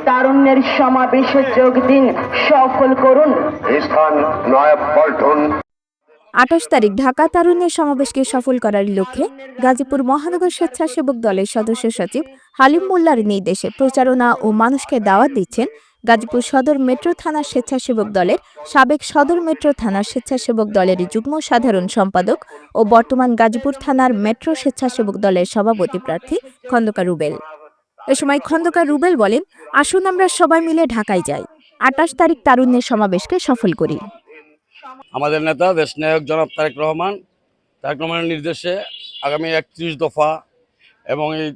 তারুণ্যের সমাবেশে যোগ দিন, সফল করুন। স্থান নয়াব পল্টন। 28 তারিখ ঢাকা তারুণ্যের সমাবেশকে সফল করার লক্ষ্যে গাজীপুর মহানগর স্বেচ্ছাসেবক দলের সদস্য সচিব হালিম মোল্লার নির্দেশে প্রচারণা ও মানুষকে দাওয়াত দিচ্ছেন গাজীপুর সদর মেট্রো থানার স্বেচ্ছাসেবক দলের সাবেক সদর মেট্রো থানার স্বেচ্ছাসেবক দলের যুগ্ম সাধারণ সম্পাদক ও বর্তমান গাজীপুর থানার মেট্রো স্বেচ্ছাসেবক দলের সভাপতি প্রার্থী খন্দকার রুবেল। এ সময় খন্দকার রুবেল বলেন, আসুন আমরা সবাই মিলে ঢাকায় যাই, 28 তারিখ তারুণ্যের সমাবেশকে সফল করি। আমাদের নেতা দেশনায়ক জনাব তারেক রহমানের নির্দেশে আগামী 31 দফা এবং এই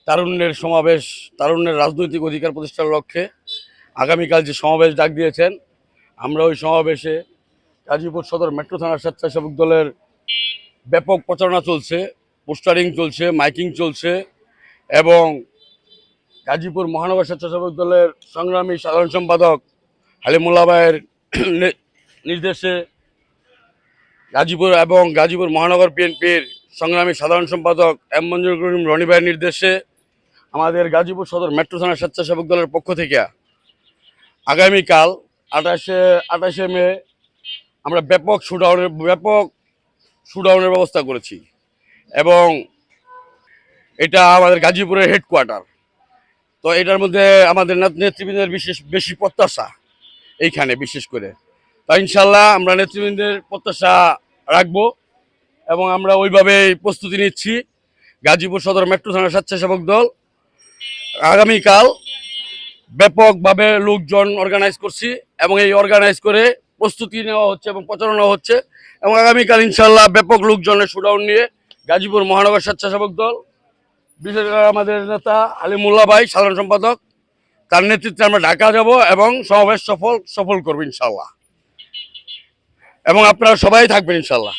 তারুণ্যের সমাবেশ, তারুণ্যের রাজনৈতিক অধিকার প্রতিষ্ঠার লক্ষ্যে আগামীকাল যে সমাবেশ ডাক দিয়েছেন, আমরা ওই সমাবেশে গাজীপুর সদর মেট্রো থানার স্বেচ্ছাসেবক দলের ব্যাপক প্রচারণা চলছে, পোস্টারিং চলছে, মাইকিং চলছে এবং গাজীপুর মহানগর স্বেচ্ছাসেবক দলের সংগ্রামী সাধারণ সম্পাদক হালিমুল্লাহ ভাইয়ের নির্দেশে গাজীপুর মহানগর বিএনপির সংগ্রামী সাধারণ সম্পাদক এম মঞ্জুর করিম রনি ভাইয়ের নির্দেশে আমাদের গাজীপুর সদর মেট্রো থানার স্বেচ্ছাসেবক দলের পক্ষ থেকে আগামীকাল 28শে মে আমরা ব্যাপক শুডাউনের ব্যবস্থা করেছি এবং এটা আমাদের গাজীপুরের হেডকোয়ার্টার। তো এটার মধ্যে আমাদের নেতৃবৃন্দের বেশি প্রত্যাশা এইখানে, বিশেষ করে তা ইনশাল্লাহ আমরা নেতৃবৃন্দের প্রত্যাশা রাখবো এবং আমরা ওইভাবেই প্রস্তুতি নিচ্ছি। গাজীপুর সদর মেট্রো থানার স্বেচ্ছাসেবক দল আগামীকাল ব্যাপকভাবে লোকজন অর্গানাইজ করছি এবং এই অর্গানাইজ করে প্রস্তুতি নেওয়া হচ্ছে এবং প্রচারণা হচ্ছে এবং আগামীকাল ইনশাল্লাহ ব্যাপক লোকজনের শুডাউন নিয়ে গাজীপুর মহানগর স্বেচ্ছাসেবক দল, বিশেষ করে আমাদের নেতা হালিমুল্লাহ ভাই সাধারণ সম্পাদক, তার নেতৃত্বে আমরা ঢাকা যাব এবং সমাবেশ সফল করবো ইনশাল্লাহ এবং আপনারা সবাই থাকবেন ইনশাল্লাহ।